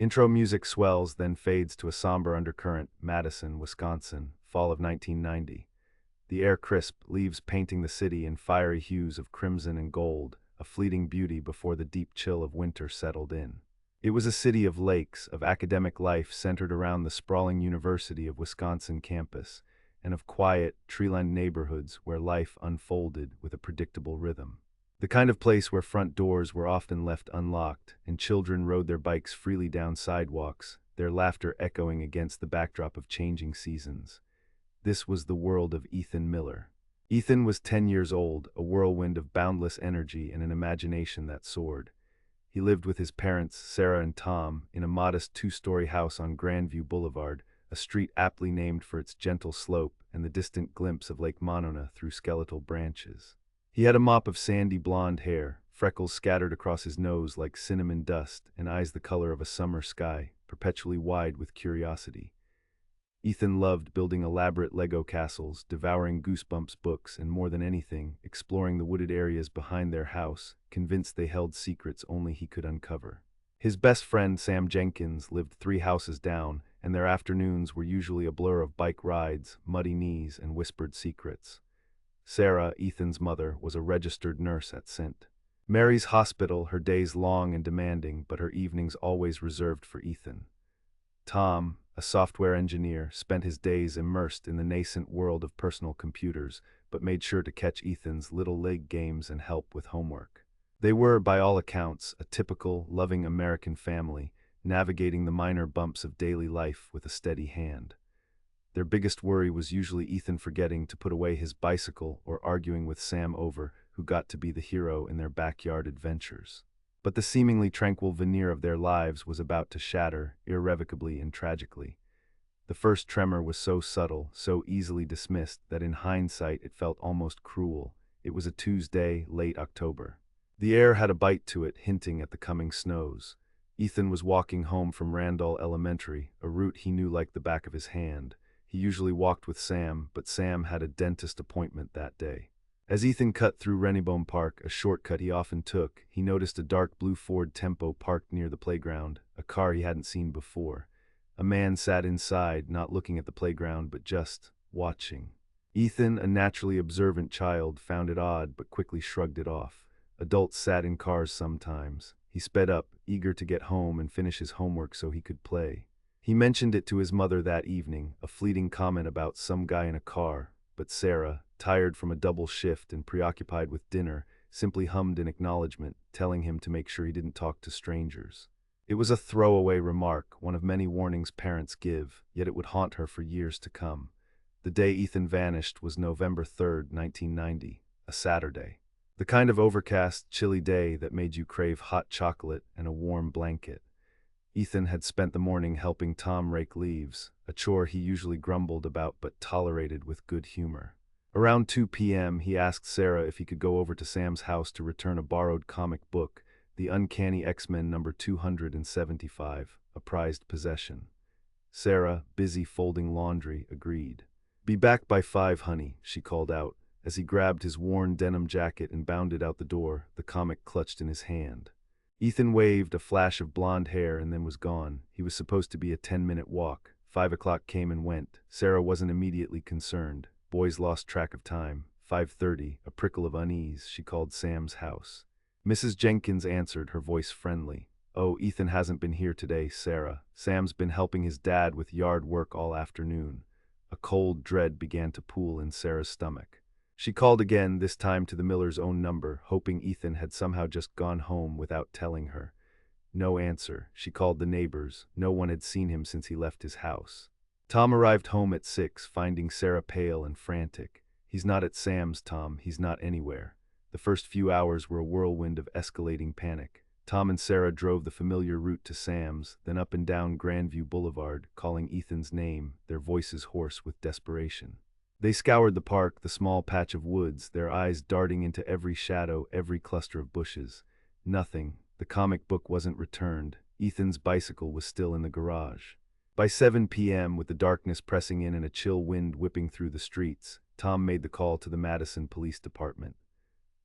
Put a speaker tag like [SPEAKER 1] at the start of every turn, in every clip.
[SPEAKER 1] Intro music swells, then fades to a somber undercurrent. Madison, Wisconsin, fall of 1990. The air crisp, leaves painting the city in fiery hues of crimson and gold, a fleeting beauty before the deep chill of winter settled in. It was a city of lakes, of academic life centered around the sprawling University of Wisconsin campus, and of quiet, tree-lined neighborhoods where life unfolded with a predictable rhythm. The kind of place where front doors were often left unlocked, and children rode their bikes freely down sidewalks, their laughter echoing against the backdrop of changing seasons. This was the world of Ethan Miller. Ethan was 10 years old, a whirlwind of boundless energy and an imagination that soared. He lived with his parents, Sarah and Tom, in a modest two-story house on Grandview Boulevard, a street aptly named for its gentle slope and the distant glimpse of Lake Monona through skeletal branches. He had a mop of sandy blonde hair, freckles scattered across his nose like cinnamon dust, and eyes the color of a summer sky, perpetually wide with curiosity. Ethan loved building elaborate Lego castles, devouring Goosebumps books, and more than anything, exploring the wooded areas behind their house, convinced they held secrets only he could uncover. His best friend, Sam Jenkins, lived 3 houses down, and their afternoons were usually a blur of bike rides, muddy knees, and whispered secrets. Sarah, Ethan's mother, was a registered nurse at St. Mary's Hospital, her days long and demanding, but her evenings always reserved for Ethan. Tom, a software engineer, spent his days immersed in the nascent world of personal computers, but made sure to catch Ethan's little league games and help with homework. They were, by all accounts, a typical, loving American family, navigating the minor bumps of daily life with a steady hand. Their biggest worry was usually Ethan forgetting to put away his bicycle or arguing with Sam over who got to be the hero in their backyard adventures. But the seemingly tranquil veneer of their lives was about to shatter, irrevocably and tragically. The first tremor was so subtle, so easily dismissed, that in hindsight it felt almost cruel. It was a Tuesday, late October. The air had a bite to it, hinting at the coming snows. Ethan was walking home from Randall Elementary, a route he knew like the back of his hand. He usually walked with Sam, but Sam had a dentist appointment that day. As Ethan cut through Renniebone Park, a shortcut he often took, he noticed a dark blue Ford Tempo parked near the playground, a car he hadn't seen before. A man sat inside, not looking at the playground, but just watching. Ethan, a naturally observant child, found it odd, but quickly shrugged it off. Adults sat in cars sometimes. He sped up, eager to get home and finish his homework so he could play. He mentioned it to his mother that evening, a fleeting comment about some guy in a car, but Sarah, tired from a double shift and preoccupied with dinner, simply hummed in acknowledgement, telling him to make sure he didn't talk to strangers. It was a throwaway remark, one of many warnings parents give, yet it would haunt her for years to come. The day Ethan vanished was November 3rd, 1990, a Saturday. The kind of overcast, chilly day that made you crave hot chocolate and a warm blanket. Ethan had spent the morning helping Tom rake leaves, a chore he usually grumbled about but tolerated with good humor. Around 2 p.m., he asked Sarah if he could go over to Sam's house to return a borrowed comic book, The Uncanny X-Men number 275, a prized possession. Sarah, busy folding laundry, agreed. "Be back by 5, honey," she called out. As he grabbed his worn denim jacket and bounded out the door, the comic clutched in his hand. Ethan waved, a flash of blonde hair, and then was gone. He was supposed to be a 10-minute walk. 5 o'clock came and went. Sarah wasn't immediately concerned. Boys lost track of time. 5:30, a prickle of unease, she called Sam's house. Mrs. Jenkins answered, her voice friendly. "Oh, Ethan hasn't been here today, Sarah. Sam's been helping his dad with yard work all afternoon." A cold dread began to pool in Sarah's stomach. She called again, this time to the Miller's own number, hoping Ethan had somehow just gone home without telling her. No answer. She called the neighbors. No one had seen him since he left his house. Tom arrived home at 6, finding Sarah pale and frantic. "He's not at Sam's, Tom. He's not anywhere." The first few hours were a whirlwind of escalating panic. Tom and Sarah drove the familiar route to Sam's, then up and down Grandview Boulevard, calling Ethan's name, their voices hoarse with desperation. They scoured the park, the small patch of woods, their eyes darting into every shadow, every cluster of bushes. Nothing. The comic book wasn't returned. Ethan's bicycle was still in the garage. By 7 p.m., with the darkness pressing in and a chill wind whipping through the streets, Tom made the call to the Madison Police Department.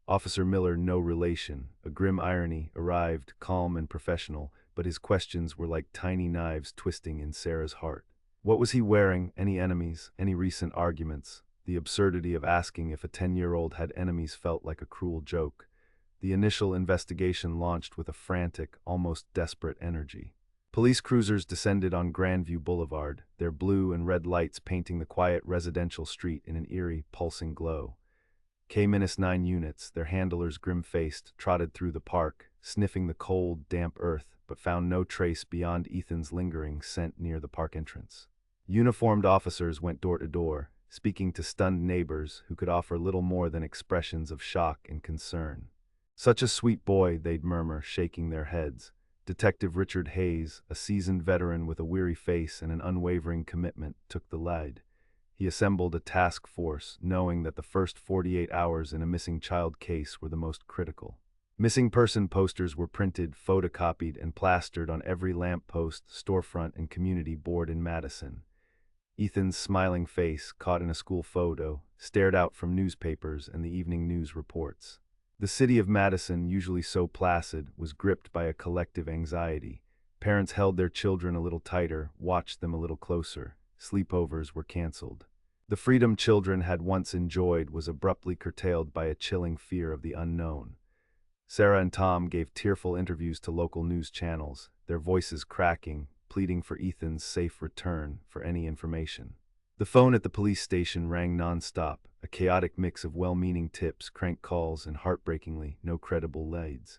[SPEAKER 1] Officer Miller, no relation, a grim irony, arrived, calm and professional, but his questions were like tiny knives twisting in Sarah's heart. What was he wearing? Any enemies? Any recent arguments? The absurdity of asking if a 10-year-old had enemies felt like a cruel joke. The initial investigation launched with a frantic, almost desperate energy. Police cruisers descended on Grandview Boulevard, their blue and red lights painting the quiet residential street in an eerie, pulsing glow. K-9 units, their handlers grim-faced, trotted through the park, sniffing the cold, damp earth, but found no trace beyond Ethan's lingering scent near the park entrance. Uniformed officers went door to door, speaking to stunned neighbors who could offer little more than expressions of shock and concern. "Such a sweet boy," they'd murmur, shaking their heads. Detective Richard Hayes, a seasoned veteran with a weary face and an unwavering commitment, took the lead. He assembled a task force, knowing that the first 48 hours in a missing child case were the most critical. Missing person posters were printed, photocopied, and plastered on every lamppost, storefront, and community board in Madison. Ethan's smiling face, caught in a school photo, stared out from newspapers and the evening news reports. The city of Madison, usually so placid, was gripped by a collective anxiety. Parents held their children a little tighter, watched them a little closer. Sleepovers were canceled. The freedom children had once enjoyed was abruptly curtailed by a chilling fear of the unknown. Sarah and Tom gave tearful interviews to local news channels, their voices cracking, pleading for Ethan's safe return for any information. The phone at the police station rang non-stop, a chaotic mix of well-meaning tips, crank calls, and heartbreakingly, no credible leads.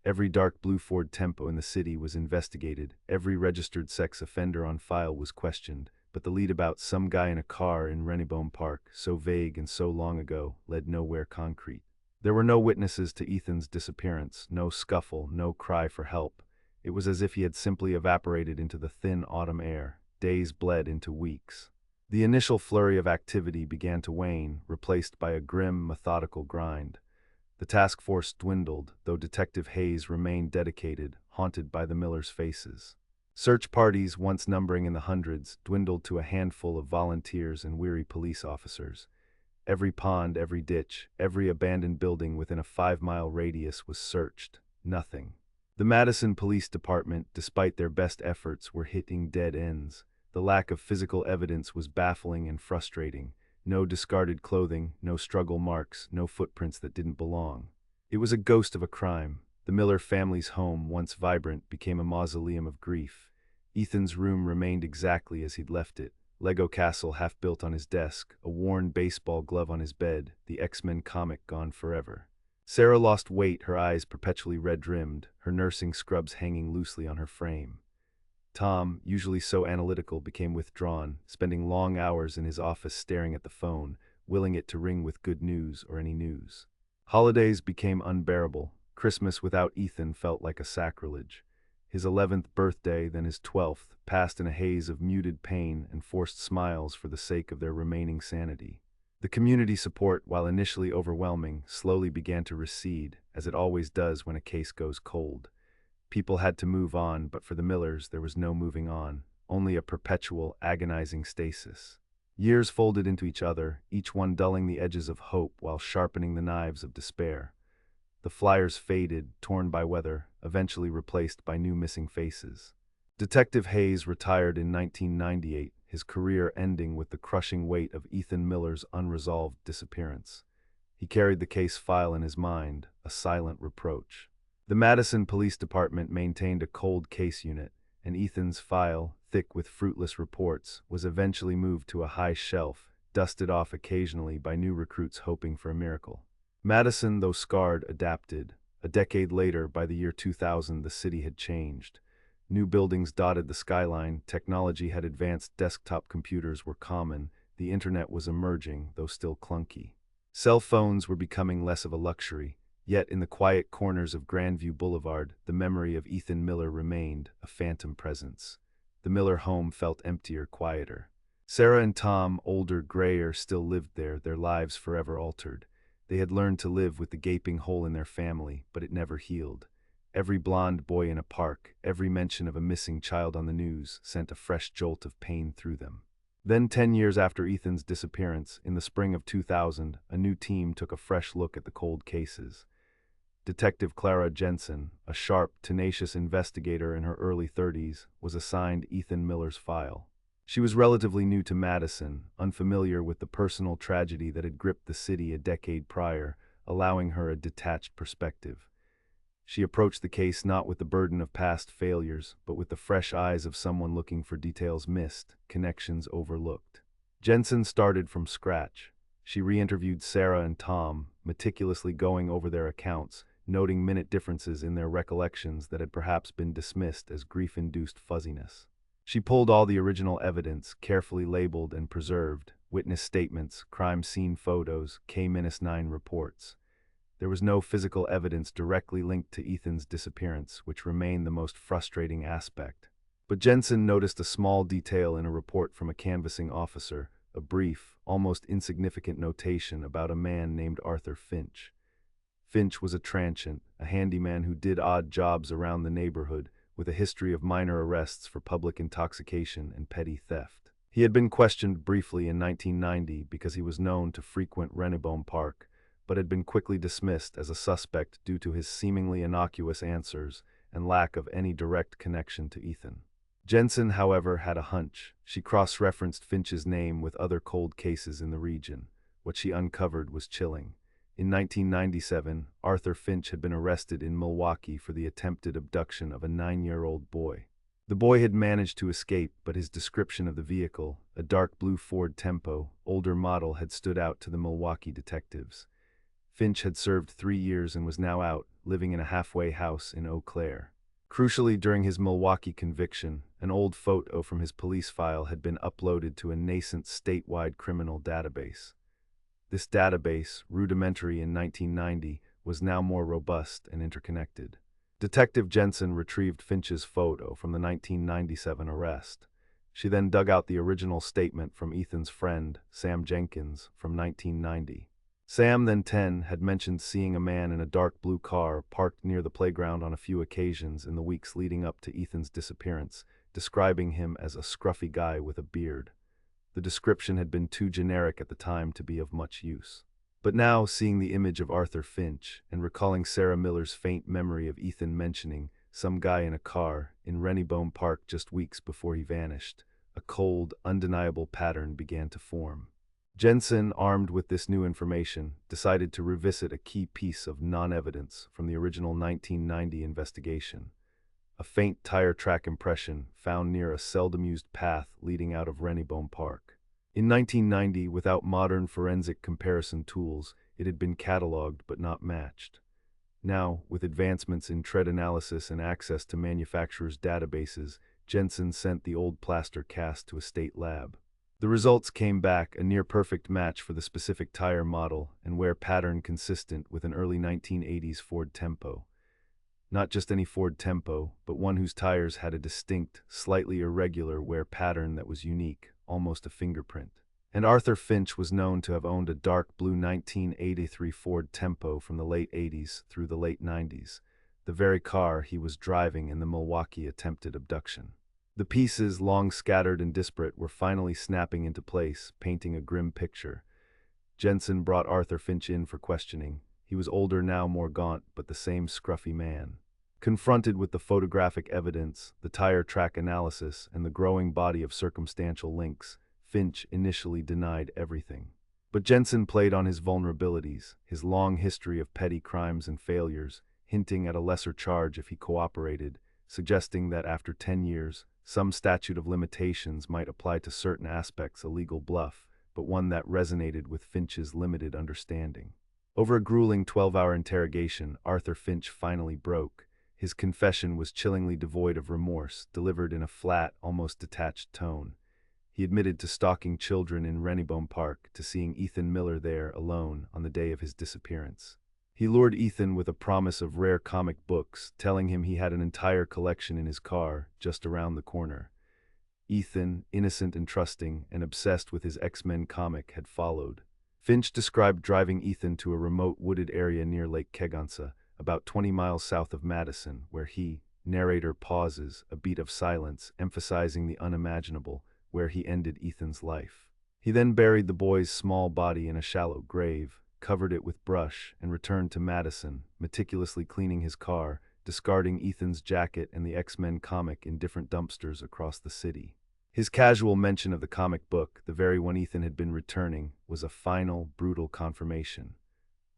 [SPEAKER 1] Every dark blue Ford Tempo in the city was investigated, every registered sex offender on file was questioned, but the lead about some guy in a car in Renibome Park, so vague and so long ago, led nowhere concrete. There were no witnesses to Ethan's disappearance, no scuffle, no cry for help. It was as if he had simply evaporated into the thin autumn air. Days bled into weeks. The initial flurry of activity began to wane, replaced by a grim, methodical grind. The task force dwindled, though Detective Hayes remained dedicated, haunted by the Millers' faces. Search parties, once numbering in the hundreds, dwindled to a handful of volunteers and weary police officers. Every pond, every ditch, every abandoned building within a 5-mile radius was searched. Nothing. The Madison Police Department, despite their best efforts, were hitting dead ends. The lack of physical evidence was baffling and frustrating. No discarded clothing, no struggle marks, no footprints that didn't belong. It was a ghost of a crime. The Miller family's home, once vibrant, became a mausoleum of grief. Ethan's room remained exactly as he'd left it. Lego castle half built on his desk, a worn baseball glove on his bed, the X-Men comic gone forever. Sarah lost weight, her eyes perpetually red-rimmed, her nursing scrubs hanging loosely on her frame. Tom, usually so analytical, became withdrawn, spending long hours in his office staring at the phone, willing it to ring with good news or any news. Holidays became unbearable. Christmas without Ethan felt like a sacrilege. His 11th birthday, then his 12th, passed in a haze of muted pain and forced smiles for the sake of their remaining sanity. The community support, while initially overwhelming, slowly began to recede, as it always does when a case goes cold. People had to move on, but for the Millers there was no moving on, only a perpetual, agonizing stasis. Years folded into each other, each one dulling the edges of hope while sharpening the knives of despair. The flyers faded, torn by weather, eventually replaced by new missing faces. Detective Hayes retired in 1998, his career ending with the crushing weight of Ethan Miller's unresolved disappearance. He carried the case file in his mind, a silent reproach. The Madison Police Department maintained a cold case unit, and Ethan's file, thick with fruitless reports, was eventually moved to a high shelf, dusted off occasionally by new recruits hoping for a miracle. Madison, though scarred, adapted. A decade later, by the year 2000, the city had changed. New buildings dotted the skyline, technology had advanced, desktop computers were common, the internet was emerging, though still clunky. Cell phones were becoming less of a luxury, yet in the quiet corners of Grandview Boulevard, the memory of Ethan Miller remained, a phantom presence. The Miller home felt emptier, quieter. Sarah and Tom, older, grayer, still lived there, their lives forever altered. They had learned to live with the gaping hole in their family, but it never healed. Every blonde boy in a park, every mention of a missing child on the news sent a fresh jolt of pain through them. Then 10 years after Ethan's disappearance, in the spring of 2000, a new team took a fresh look at the cold cases. Detective Clara Jensen, a sharp, tenacious investigator in her early 30s, was assigned Ethan Miller's file. She was relatively new to Madison, unfamiliar with the personal tragedy that had gripped the city a decade prior, allowing her a detached perspective. She approached the case not with the burden of past failures, but with the fresh eyes of someone looking for details missed, connections overlooked. Jensen started from scratch. She re-interviewed Sarah and Tom, meticulously going over their accounts, noting minute differences in their recollections that had perhaps been dismissed as grief-induced fuzziness. She pulled all the original evidence, carefully labeled and preserved: witness statements, crime scene photos, K-9 reports. There was no physical evidence directly linked to Ethan's disappearance, which remained the most frustrating aspect. But Jensen noticed a small detail in a report from a canvassing officer, a brief, almost insignificant notation about a man named Arthur Finch. Finch was a transient, a handyman who did odd jobs around the neighborhood, with a history of minor arrests for public intoxication and petty theft. He had been questioned briefly in 1990 because he was known to frequent Rennebaum Park, but had been quickly dismissed as a suspect due to his seemingly innocuous answers and lack of any direct connection to Ethan. Jensen, however, had a hunch. She cross-referenced Finch's name with other cold cases in the region. What she uncovered was chilling. In 1997, Arthur Finch had been arrested in Milwaukee for the attempted abduction of a 9-year-old boy. The boy had managed to escape, but his description of the vehicle, a dark blue Ford Tempo, older model, had stood out to the Milwaukee detectives. Finch had served 3 years and was now out, living in a halfway house in Eau Claire. Crucially, during his Milwaukee conviction, an old photo from his police file had been uploaded to a nascent statewide criminal database. This database, rudimentary in 1990, was now more robust and interconnected. Detective Jensen retrieved Finch's photo from the 1997 arrest. She then dug out the original statement from Ethan's friend, Sam Jenkins, from 1990. Sam, then 10, had mentioned seeing a man in a dark blue car parked near the playground on a few occasions in the weeks leading up to Ethan's disappearance, describing him as a scruffy guy with a beard. The description had been too generic at the time to be of much use. But now, seeing the image of Arthur Finch, and recalling Sarah Miller's faint memory of Ethan mentioning some guy in a car in Rennebaum Park just weeks before he vanished, a cold, undeniable pattern began to form. Jensen, armed with this new information, decided to revisit a key piece of non-evidence from the original 1990 investigation: a faint tire track impression found near a seldom-used path leading out of Rennebaum Park. In 1990, without modern forensic comparison tools, it had been cataloged but not matched. Now, with advancements in tread analysis and access to manufacturers' databases, Jensen sent the old plaster cast to a state lab. The results came back a near-perfect match for the specific tire model and wear pattern consistent with an early 1980s Ford Tempo. Not just any Ford Tempo, but one whose tires had a distinct, slightly irregular wear pattern that was unique, almost a fingerprint. And Arthur Finch was known to have owned a dark blue 1983 Ford Tempo from the late 80s through the late 90s, the very car he was driving in the Milwaukee attempted abduction. The pieces, long scattered and disparate, were finally snapping into place, painting a grim picture. Jensen brought Arthur Finch in for questioning. He was older now, more gaunt, but the same scruffy man. Confronted with the photographic evidence, the tire track analysis, and the growing body of circumstantial links, Finch initially denied everything. But Jensen played on his vulnerabilities, his long history of petty crimes and failures, hinting at a lesser charge if he cooperated, suggesting that after 10 years, some statute of limitations might apply to certain aspects, a legal bluff, but one that resonated with Finch's limited understanding. Over a grueling 12-hour interrogation, Arthur Finch finally broke. His confession was chillingly devoid of remorse, delivered in a flat, almost detached tone. He admitted to stalking children in Rennebaum Park, to seeing Ethan Miller there alone on the day of his disappearance. He lured Ethan with a promise of rare comic books, telling him he had an entire collection in his car just around the corner. Ethan, innocent and trusting, and obsessed with his X-Men comic, had followed. Finch described driving Ethan to a remote wooded area near Lake Kegonsa, about 20 miles south of Madison, where he, narrator pauses, a beat of silence, emphasizing the unimaginable, where he ended Ethan's life. He then buried the boy's small body in a shallow grave, covered it with brush, and returned to Madison, meticulously cleaning his car, discarding Ethan's jacket and the X-Men comic in different dumpsters across the city. His casual mention of the comic book, the very one Ethan had been returning, was a final, brutal confirmation.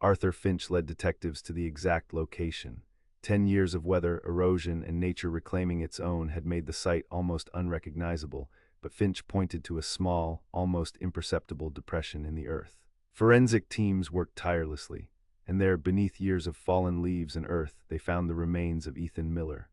[SPEAKER 1] Arthur Finch led detectives to the exact location. 10 years of weather, erosion, and nature reclaiming its own had made the site almost unrecognizable, but Finch pointed to a small, almost imperceptible depression in the earth. Forensic teams worked tirelessly, and there, beneath years of fallen leaves and earth, they found the remains of Ethan Miller.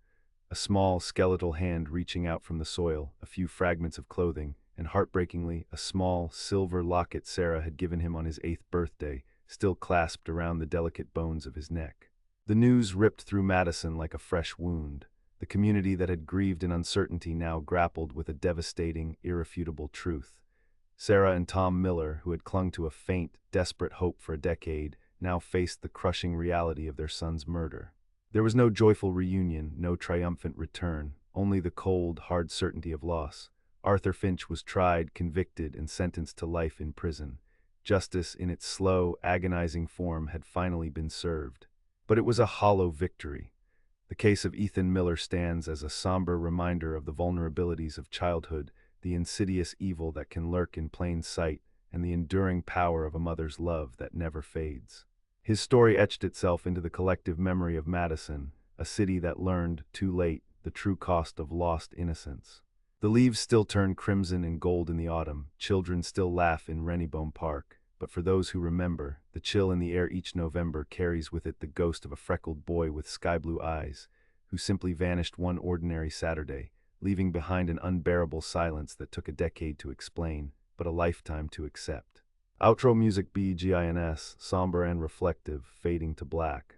[SPEAKER 1] A small, skeletal hand reaching out from the soil, a few fragments of clothing, and heartbreakingly, a small, silver locket Sarah had given him on his 8th birthday, still clasped around the delicate bones of his neck. The news ripped through Madison like a fresh wound. The community that had grieved in uncertainty now grappled with a devastating, irrefutable truth. Sarah and Tom Miller, who had clung to a faint, desperate hope for a decade, now faced the crushing reality of their son's murder. There was no joyful reunion, no triumphant return, only the cold, hard certainty of loss. Arthur Finch was tried, convicted, and sentenced to life in prison. Justice, in its slow, agonizing form, had finally been served. But it was a hollow victory. The case of Ethan Miller stands as a somber reminder of the vulnerabilities of childhood, the insidious evil that can lurk in plain sight, and the enduring power of a mother's love that never fades. His story etched itself into the collective memory of Madison, a city that learned, too late, the true cost of lost innocence. The leaves still turn crimson and gold in the autumn, children still laugh in Renniebone Park, but for those who remember, the chill in the air each November carries with it the ghost of a freckled boy with sky-blue eyes, who simply vanished one ordinary Saturday, leaving behind an unbearable silence that took a decade to explain, but a lifetime to accept. Outro music BGINS, somber and reflective, fading to black.